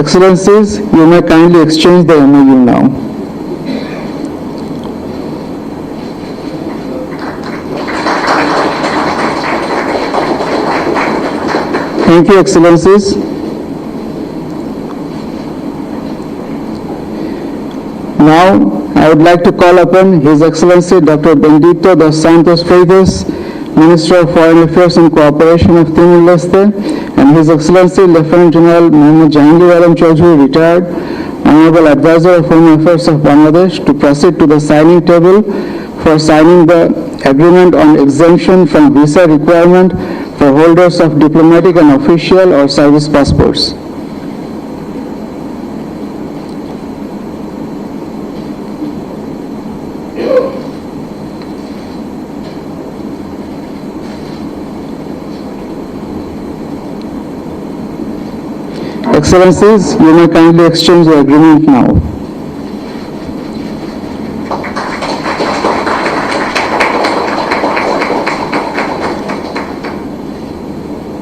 Excellencies, you may kindly exchange the MOU now. Thank you, Excellencies. Now, I would like to call upon His Excellency Dr. Benedicto dos Santos Freitas, Minister of Foreign Affairs and Cooperation of Timor-Leste, and His Excellency Lieutenant General Mohammad Jahangir Alam Chaudhry, retired, Honorable Advisor of Home Affairs of Bangladesh, to proceed to the signing table for signing the agreement on exemption from visa requirement for holders of diplomatic and official or service passports. Excellencies, you may kindly exchange the agreement now.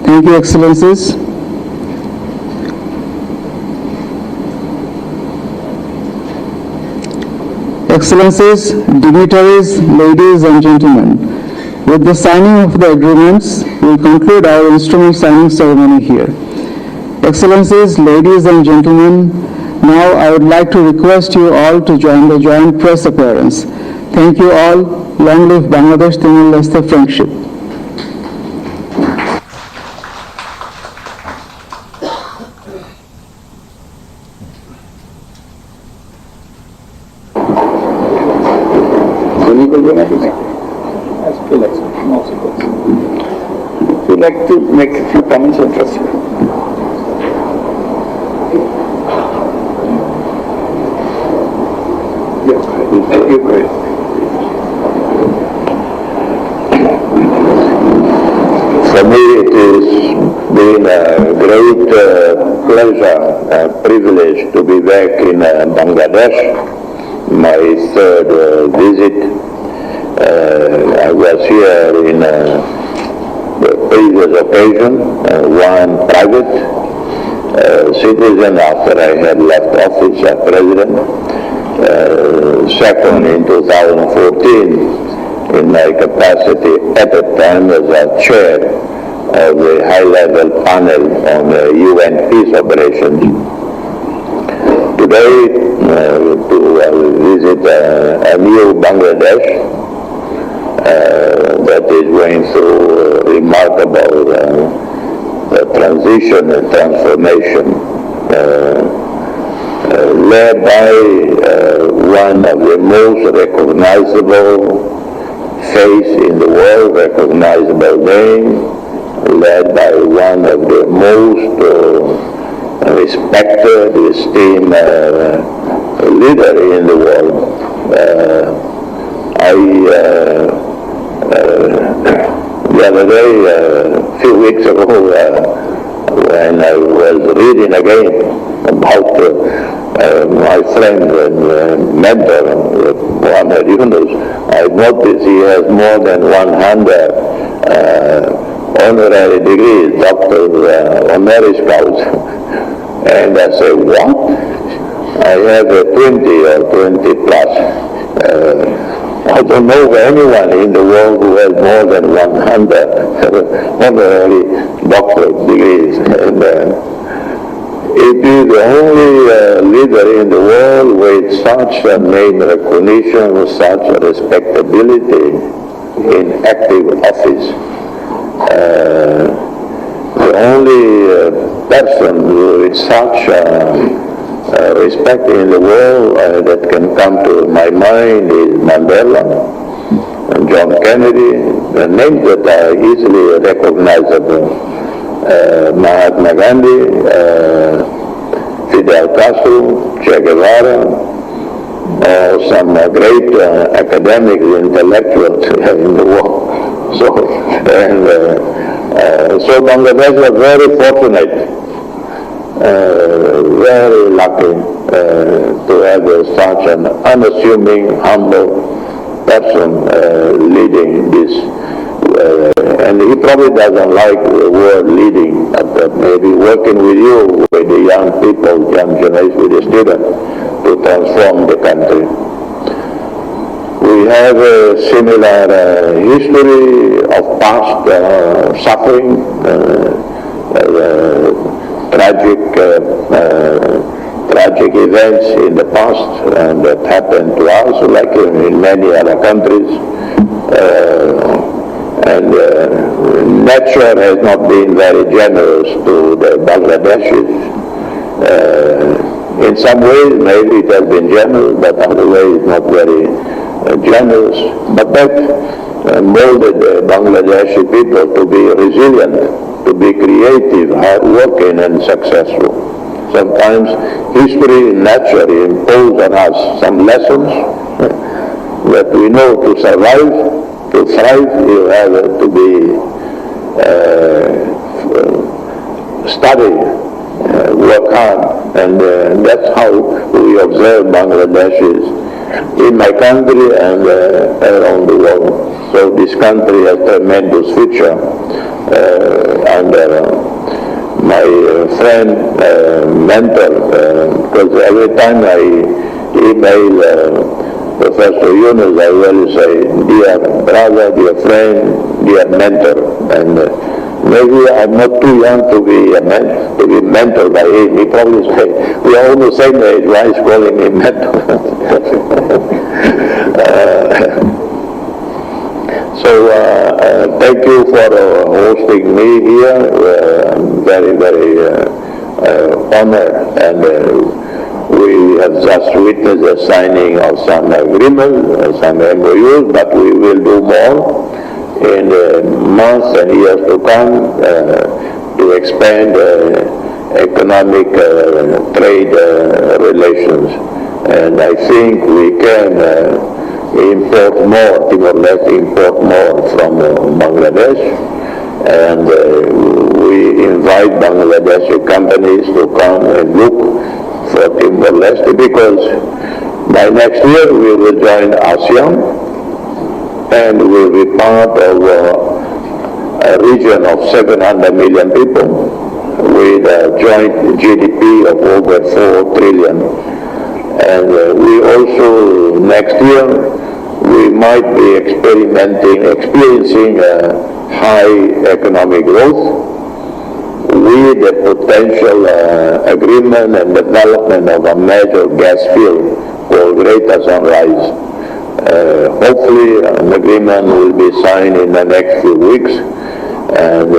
Thank you, Excellencies. Excellencies, dignitaries, ladies and gentlemen, with the signing of the agreements, we conclude our instrument signing ceremony here. Excellencies, ladies and gentlemen, now I would like to request you all to join the joint press appearance. Thank you all. Long live Bangladesh Timor-Leste friendship. Would you like to make a few comments on trust? For me, it has been a great pleasure and privilege to be back in Bangladesh, my third visit. I was here in the previous occasion, one private citizen after I had left office as president, second in 2014 in my capacity at the time as a chair of the high-level panel on UN peace operations. Today, to visit a new Bangladesh that is going through remarkable transition and transformation, led by one of the most recognizable face in the world, recognizable name, led by one of the most respected, esteemed leader in the world. The other day, a few weeks ago, when I was reading again about my friend and mentor, Muhammad Yunus, I noticed he has more than 100 honorary degrees, doctors, honoris causa. And I said, what? I have 20 or 20 plus. I don't know of anyone in the world who has more than 100 honorary doctorate degrees. And it is the only leader in the world with such a name recognition, with such a respectability in active office. The only person with such respect in the world that can come to my mind is Mandela, and John Kennedy, the names that are easily recognizable. Mahatma Gandhi, Fidel Castro, Che Guevara, some great academics, intellectuals in the world. So Bangladesh was very fortunate. Very lucky to have such an unassuming, humble person leading this and he probably doesn't like the word leading, but maybe working with you, with the young people, young generation, with the students, to transform the country. We have a similar history of past suffering, tragic events in the past that happened to us, like in many other countries. And nature has not been very generous to the Bangladeshis. In some ways, maybe it has been generous, but other ways not very generous. But that molded the Bangladeshi people to be resilient, to be creative, hardworking, and successful. Sometimes history naturally imposes on us some lessons that we know to survive, to thrive, you have to be study, work hard, and that's how we observe Bangladeshis in my country and around the world. So this country has tremendous future, and my friend, mentor, because every time I email Professor Yunus, I will say, dear brother, dear friend, dear mentor, and maybe I'm not too young to be mentored by him. He probably say, we are all the same age, why is calling me mentor? So thank you for hosting me here. Very, very honored, and we have just witnessed the signing of some agreements, some MOUs, but we will do more in the months and years to come to expand economic trade relations. And I think we can import more, timor-leste import more from Bangladesh, and we invite Bangladeshi companies to come and look for timor-leste, because by next year we will join ASEAN and we will be part of a region of 700 million people with a joint GDP of over 4 trillion. And we also, next year, we might be experiencing a high economic growth with the potential agreement and development of a major gas field called Greater Sunrise. Hopefully an agreement will be signed in the next few weeks, and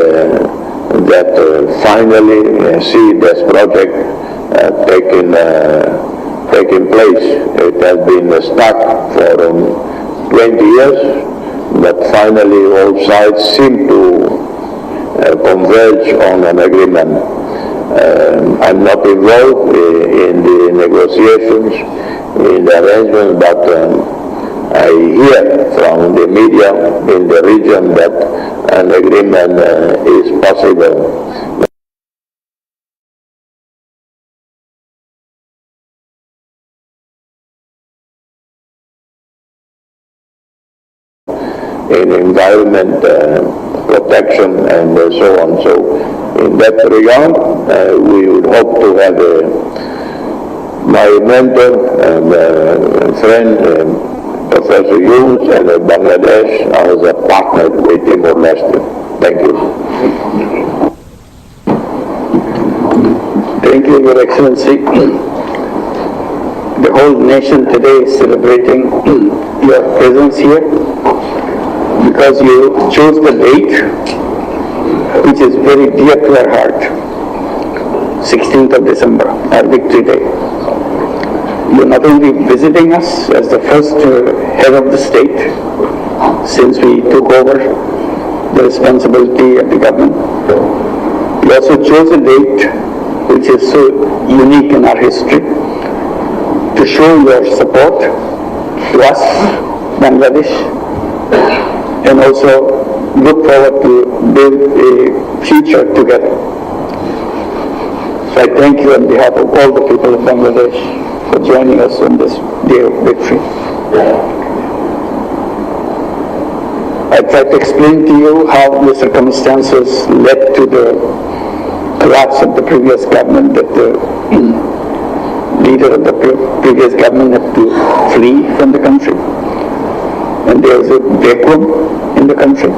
that finally see this project taking place. It has been stuck for 20 years, but finally all sides seem to converge on an agreement. I'm not involved in the negotiations, in the arrangements, but I hear from the media in the region that an agreement is possible. In environment protection and so on. So in that regard, we would hope to have my mentor and friend, Professor Yunus, and Bangladesh as a partner with Timor-Leste. Thank you. Thank you, Your Excellency. The whole nation today is celebrating your presence here, because you chose the date which is very dear to our heart, 16th of December, our Victory Day. You're not only visiting us as the first head of the state since we took over the responsibility of the government, you also chose a date which is so unique in our history to show your support to us, Bangladesh, and also look forward to build a future together. So I thank you on behalf of all the people of Bangladesh for joining us on this day of victory. I tried to explain to you how the circumstances led to the collapse of the previous government, that the leader of the previous government had to flee from the country. And there was a vacuum in the country.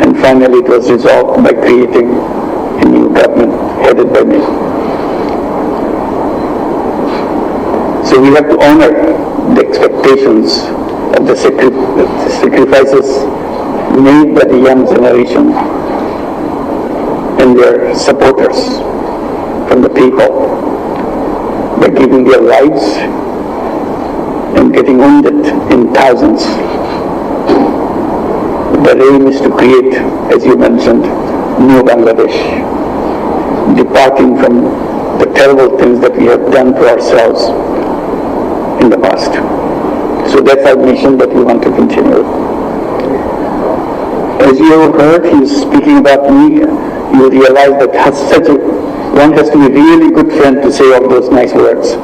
And finally it was resolved by creating a new government headed by me. So we have to honor the expectations of the sacrifices made by the young generation and their supporters from the people by giving their lives and getting wounded in thousands. The aim is to create, as you mentioned, new Bangladesh, departing from the terrible things that we have done to ourselves in the past. So that's our mission that we want to continue. As you have heard, he is speaking about me. You realize that one has to be a really good friend to say all those nice words.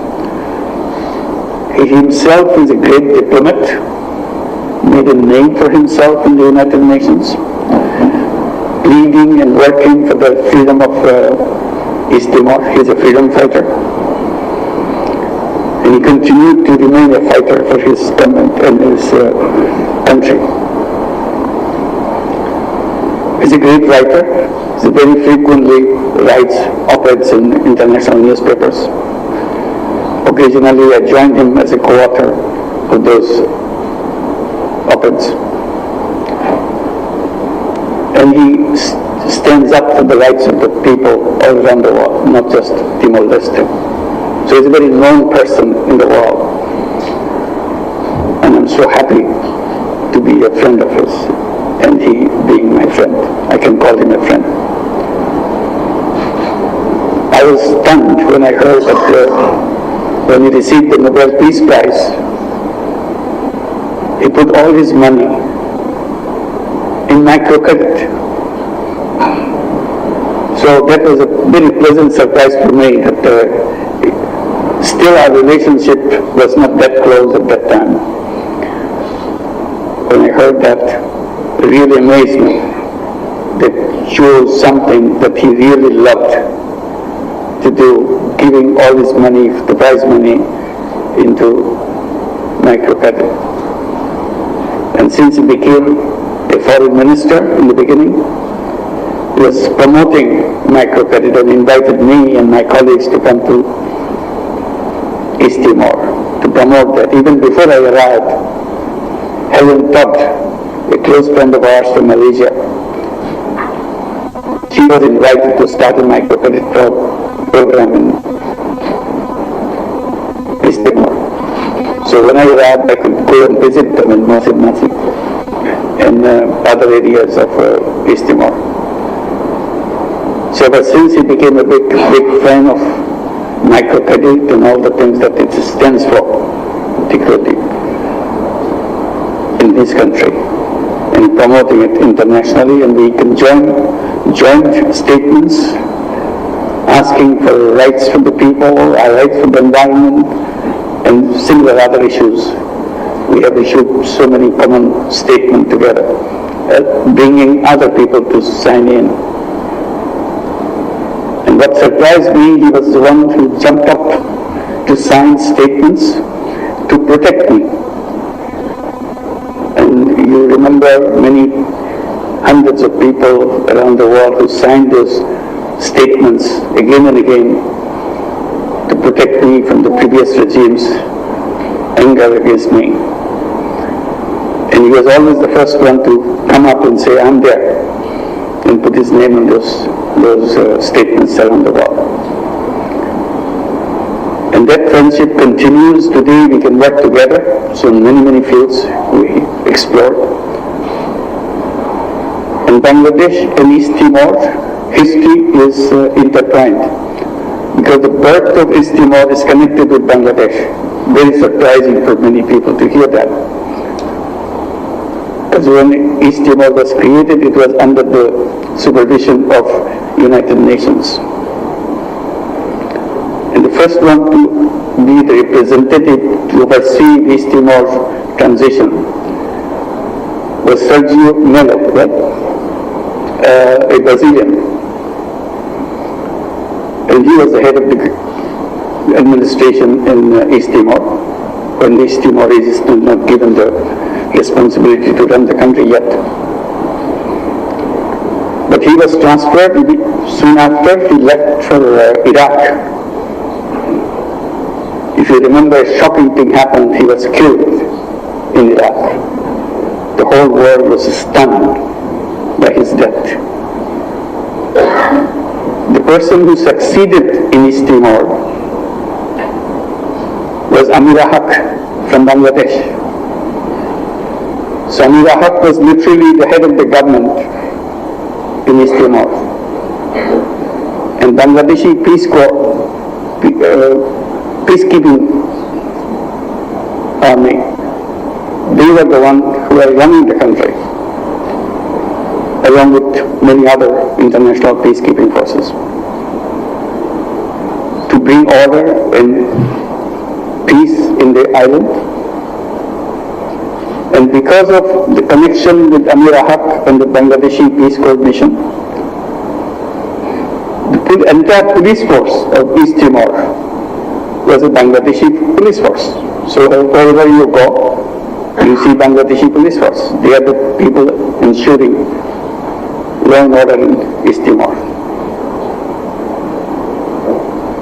He himself is a great diplomat, made a name for himself in the United Nations, leading and working for the freedom of East Timor. He's a freedom fighter. And he continued to remain a fighter for his government and his country. He's a great writer. He very frequently writes op-eds in international newspapers. Occasionally I joined him as a co-author of those op-eds. And he stands up for the rights of the people all around the world, not just Timor-Leste. So he's a very known person in the world. And I'm so happy to be a friend of his, and he being my friend. I can call him a friend. I was stunned when I heard that when he received the Nobel Peace Prize, he put all his money in microcredit. So that was a very pleasant surprise for me, that still our relationship was not that close at that time. When I heard that, it really amazed me. That shows something that he really loved to do, giving all his money, the prize money, into microcredit. And since he became a foreign minister in the beginning, he was promoting microcredit and invited me and my colleagues to come to East Timor to promote that. Even before I arrived, Helen Todd, a close friend of ours from Malaysia, she was invited to start a microcredit program in East Timor. So when I arrived, I could go and visit them in Masjid Masjid and other areas of East Timor. So ever since he became a big fan of microcredit and all the things that it stands for, particularly in his country, and promoting it internationally, and we can joint statements asking for rights for the people, our rights for the environment, and similar other issues. We have issued so many common statements together, bringing other people to sign in. And what surprised me, he was the one who jumped up to sign statements to protect me. And you remember many hundreds of people around the world who signed those statements again and again to protect me from the previous regime's anger against me. And he was always the first one to come up and say, I'm there, and put his name on those statements around the world. And that friendship continues. Today we can work together, so in many fields we explore. In Bangladesh and East Timor, history is intertwined, because the birth of East Timor is connected with Bangladesh. Very surprising for many people to hear that. Because when East Timor was created, it was under the supervision of United Nations. And the first one to be the representative to oversee East Timor's transition was Sergio Melo, right? A Brazilian. And he was the head of the administration in East Timor, when the East Timorese is still not given the responsibility to run the country yet. But he was transferred soon after he left for Iraq. If you remember, a shocking thing happened. He was killed in Iraq. The whole world was stunned by his death. The person who succeeded in East Timor was Amira Haq from Bangladesh. So Amira Haq was literally the head of the government in East Timor. And Bangladeshi peacekeeping army, they were the ones who were running the country, along with many other international peacekeeping forces, to bring order and peace in the island. And because of the connection with Amira Haq and the Bangladeshi Peace Corps mission, the entire police force of East Timor was a Bangladeshi police force. So wherever you go, you see Bangladeshi police force. They are the people ensuring law and order in East Timor.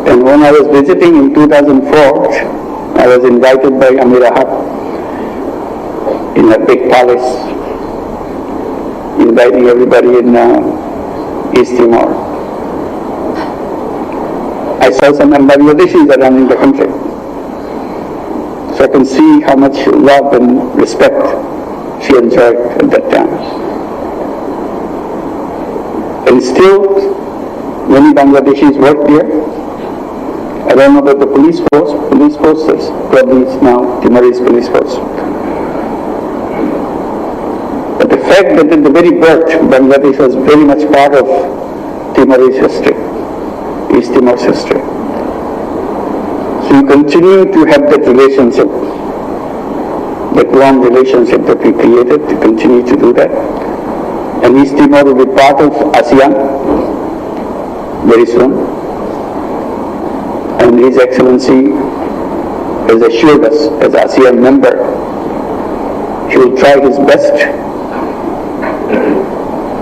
And when I was visiting in 2004, I was invited by Amira Haq in a big palace, inviting everybody in East Timor. I saw some Bangladeshis are running the country. So I can see how much love and respect she enjoyed at that time. And still, many Bangladeshis work there. I don't know about the police forces, probably it's now Timorese police force. But the fact that at the very birth, Bangladesh was very much part of Timorese history, East Timor's history. So you continue to have that relationship, that warm relationship that we created, to continue to do that. And East Timor will be part of ASEAN very soon. And His Excellency has assured us, as ASEAN member, he will try his best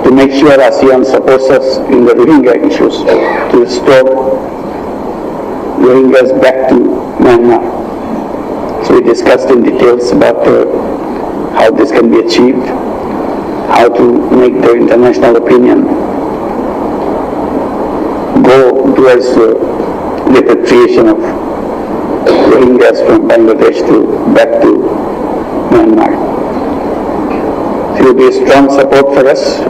to make sure ASEAN supports us in the Rohingya issues, to restore Rohingyas back to Myanmar. So we discussed in details about how this can be achieved, how to make the international opinion go towards repatriation of Rohingyas from Bangladesh back to Myanmar. So it will be a strong support for us.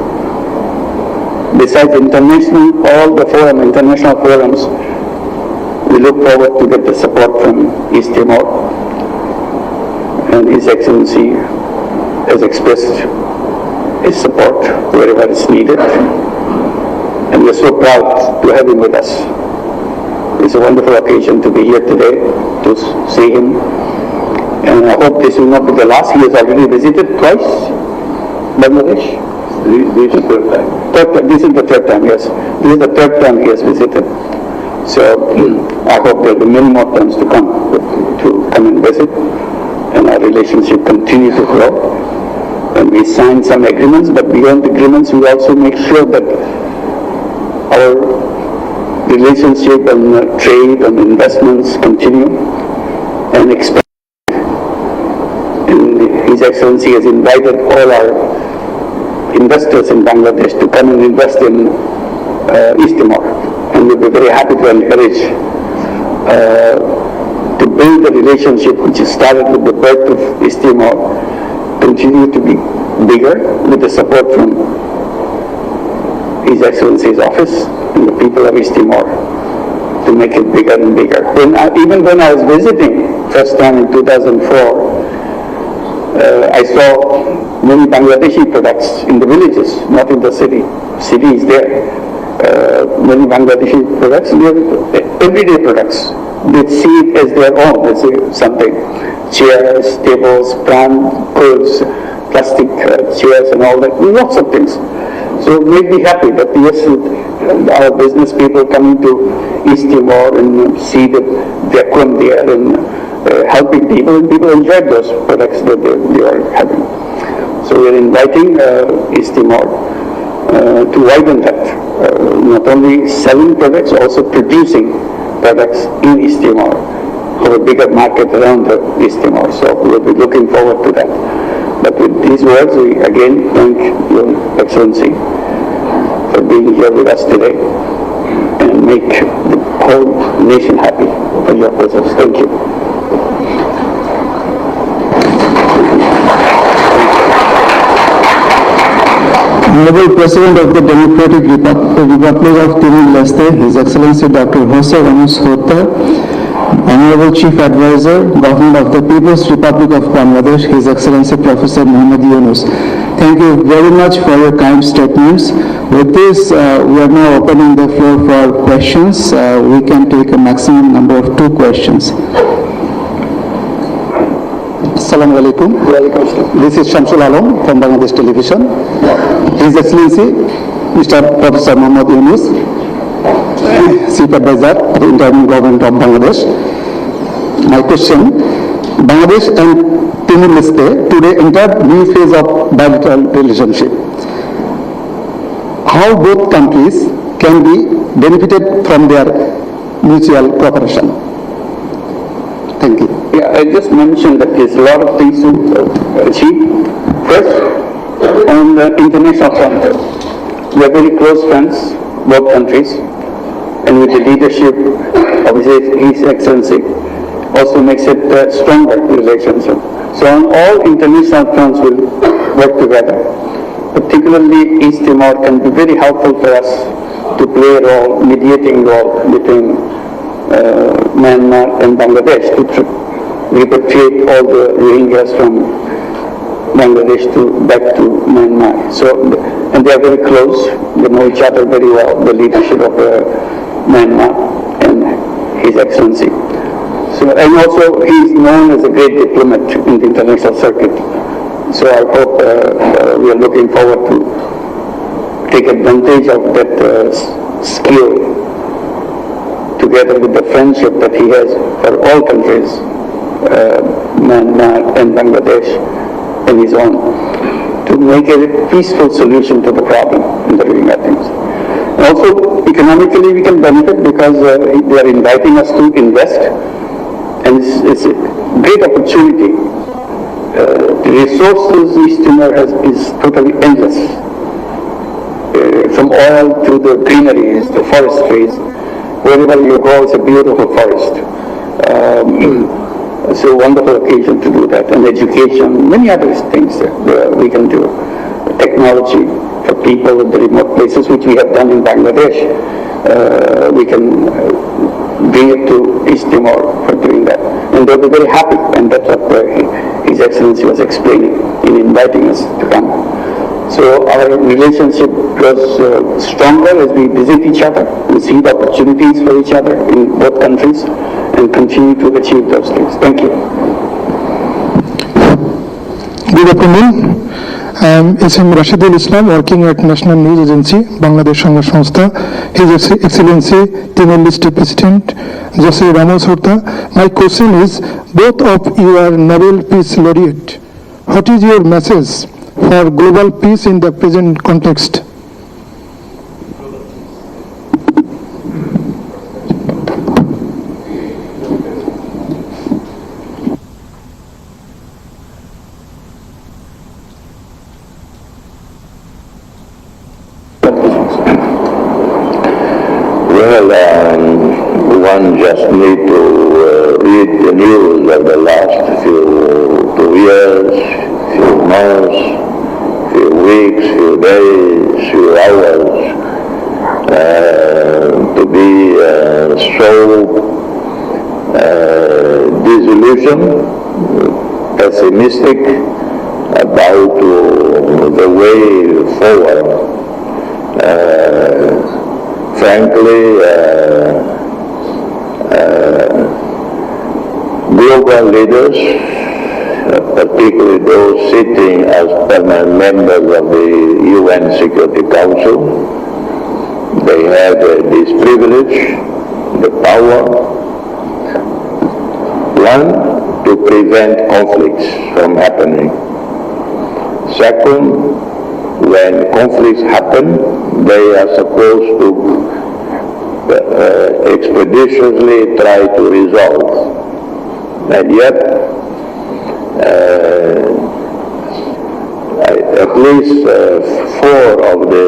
Besides all the international forums, we look forward to get the support from East Timor. And His Excellency has expressed his support wherever it's needed. And we're so proud to have him with us. It's a wonderful occasion to be here today, to see him. And I hope this will not be the last. He has already visited twice Bangladesh. This is the third time. This is the third time, yes. This is the third time he has visited. So I hope there will be many more times to come and visit. And our relationship continue to grow. And we signed some agreements, but beyond the agreements, we also make sure that our relationship and trade and investments continue and expand. And His Excellency has invited all our investors in Bangladesh to come and invest in East Timor. And we'll be very happy to encourage to build the relationship which started with the birth of East Timor, continue to be bigger with the support from His Excellency's office and the people of East Timor, to make it bigger and bigger. Even when I was visiting first time in 2004, I saw many Bangladeshi products in the villages, not in the city. City is there. Many Bangladeshi products, they are everyday products. They see it as their own, as something. Chairs, tables, pram, clothes, plastic chairs and all that, lots of things. So we'd be happy that yes, our business people coming to East Timor and see the vacuum there and helping people, and people enjoyed those products that they are having. So we're inviting East Timor to widen that, not only selling products, also producing products in East Timor for a bigger market around the East Timor. So we'll be looking forward to that. But with these words, we again thank Your Excellency for being here with us today and make the whole nation happy for your presence. Thank you. Honorable President of the Democratic Republic of Timor-Leste, His Excellency Dr. Jose Ramos-Horta, Honorable Chief Advisor, Government of the People's Republic of Bangladesh, His Excellency Professor Muhammad Yunus. Thank you very much for your kind statements. With this, we are now opening the floor for questions. We can take a maximum number of 2 questions. Assalamu alaikum. This is Shamsul Alam from Bangladesh Television. His Excellency, Mr. Professor Muhammad Yunus, Chief Advisor to the Interim Government of Bangladesh. My question, Bangladesh and Timor-Leste today entered new phase of bilateral relationship. How both countries can be benefited from their mutual cooperation? Thank you. Yeah, I just mentioned that there's a lot of things to achieve. First, on the international front, we are very close friends, both countries, and with the leadership of His Excellency, also makes it a stronger relationship. So on all international fronts, we'll work together. Particularly East Timor can be very helpful for us to play a role, mediating role between Myanmar and Bangladesh to repatriate all the Rohingyas from Bangladesh back to Myanmar. So, and they are very close. They know each other very well, the leadership of Myanmar and His Excellency. So, and also he is known as a great diplomat in the international circuit. So I hope we are looking forward to take advantage of that skill together with the friendship that he has for all countries, Myanmar and Bangladesh and his own, to make a peaceful solution to the problem in the Rohingya things. And also economically we can benefit because they are inviting us to invest, and it's a great opportunity. The resources East Timor has is totally endless. From oil to the greeneries, the forestries, wherever you go, it's a beautiful forest. It's a wonderful occasion to do that, and education, many other things that we can do. Technology for people in the remote places, which we have done in Bangladesh. We can bring it to East Timor for doing that. And they'll be very happy, and that's what His Excellency was explaining in inviting us to come. So our relationship grows stronger as we visit each other, we see the opportunities for each other in both countries, and continue to achieve those things. Thank you. Good afternoon. I am S.M. Rashidul Islam, working at National News Agency, Bangladesh Sangbad সংস্থা. His Excellency Timor-Leste President Jose Ramos-Horta. My question is, both of you are Nobel Peace Laureate. What is your message for global peace in the present context? One just need to read the news of the last few 2 years, few months, few weeks, few days, few hours, to be so disillusioned, pessimistic about the way forward. Frankly, global leaders, particularly those sitting as permanent members of the UN Security Council. They have this privilege, the power, one, to prevent conflicts from happening. Second, when conflicts happen, they are supposed to expeditiously try to resolve. And yet, at least 4 of the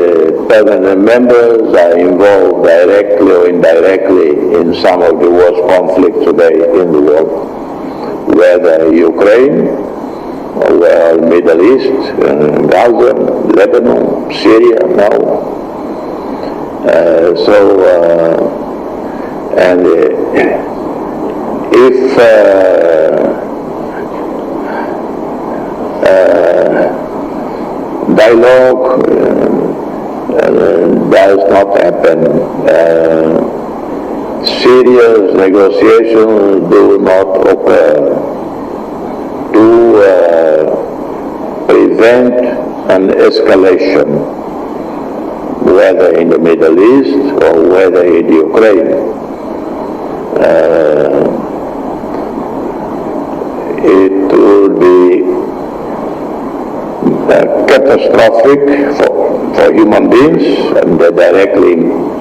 permanent members are involved directly or indirectly in some of the worst conflicts today in the world, whether Ukraine, or Middle East, Gaza, Lebanon, Syria now. If dialogue does not happen, serious negotiations do not occur to prevent an escalation, whether in the Middle East or whether in Ukraine. It would be catastrophic for human beings, and they're directly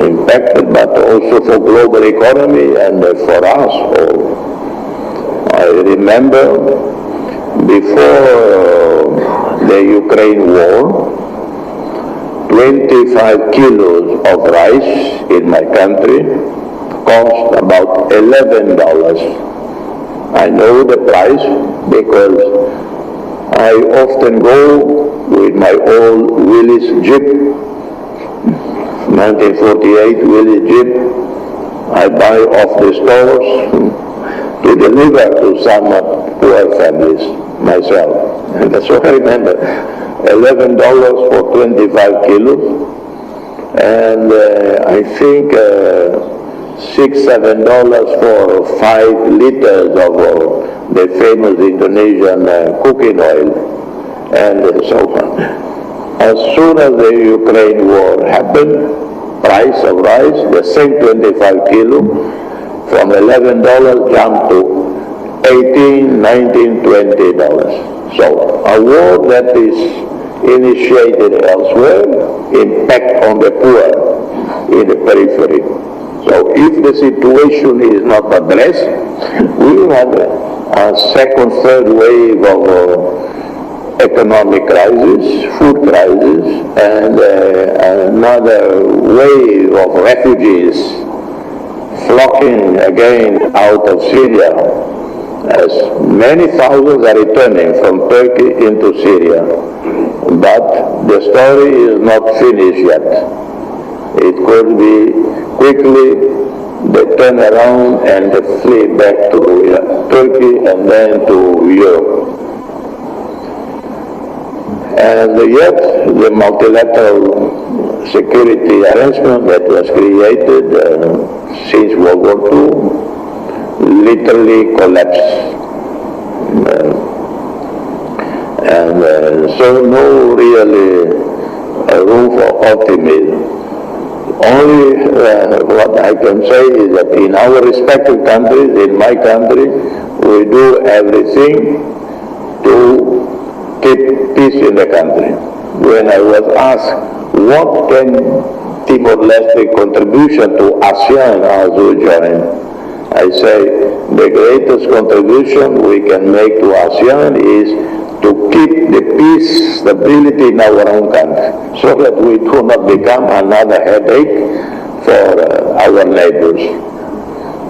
impacted, but also for global economy and for us all. I remember before the Ukraine war, 25 kilos of rice in my country cost about $11. I know the price because I often go with my old Willys Jeep, 1948 Willys Jeep. I buy off the stores to deliver to some poor families myself. And that's what I remember. $11 for 25 kilos. And I think $6-7 for 5 liters of the famous Indonesian cooking oil, and so on. As soon as the Ukraine war happened, price of rice, the same 25 kilo, from $11 jumped to $18, $19, $20. So a war that is initiated elsewhere impact on the poor in the periphery. So if the situation is not addressed, we will have a second, third wave of economic crisis, food crisis, and another wave of refugees flocking again out of Syria, as many thousands are returning from Turkey into Syria. But the story is not finished yet. It could be quickly they turn around and they flee back to Turkey and then to Europe. And yet the multilateral security arrangement that was created since World War II literally collapsed. So no really room for optimism. Only what I can say is that in our respective countries, in my country, we do everything to keep peace in the country. When I was asked, what can Timor-Leste contribution to ASEAN as we join? I say, the greatest contribution we can make to ASEAN is to keep the peace, stability in our own country, so that we do not become another headache for our neighbors.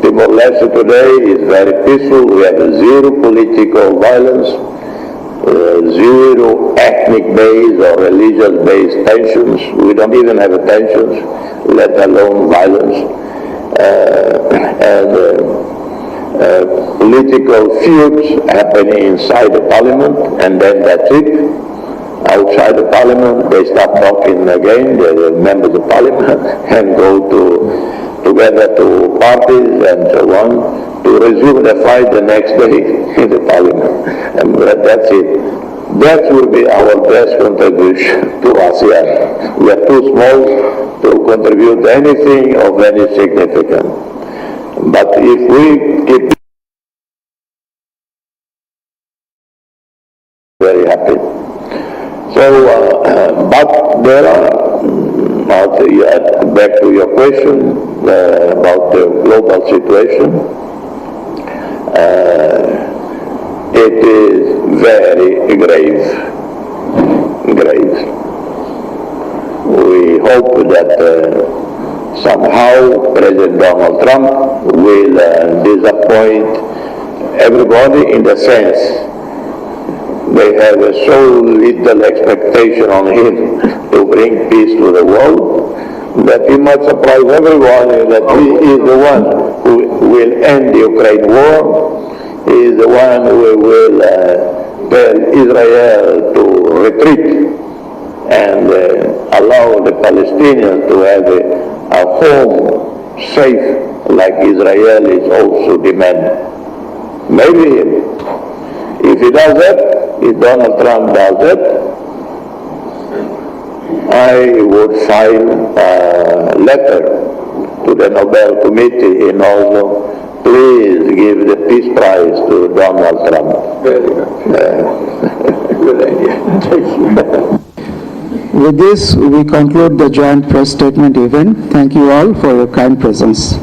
Timor-Leste today is very peaceful. We have zero political violence, zero ethnic-based or religious-based tensions. We don't even have tensions, let alone violence. Political feuds happening inside the parliament, and then that's it. Outside the parliament, they start talking again, the members of parliament, and go together to parties and so on, to resume the fight the next day in the parliament. And that's it. That will be our best contribution to ASEAN. We are too small to contribute anything of any significance. But if we keep very happy. So, but there are, back to your question about the global situation, it is very grave. We hope that somehow President Donald Trump will disappoint everybody in the sense they have so little expectation on him to bring peace to the world that he might surprise everyone that he is the one who will end the Ukraine war. He is the one who will tell Israel to retreat and allow the Palestinians to have a home safe like Israel is also demanding. Maybe if he does that, if Donald Trump does that, I would file a letter to the Nobel Committee in Oslo. Please give the Peace Prize to Donald Trump. Very good. Good idea. Thank you. With this, we conclude the joint press statement event. Thank you all for your kind presence.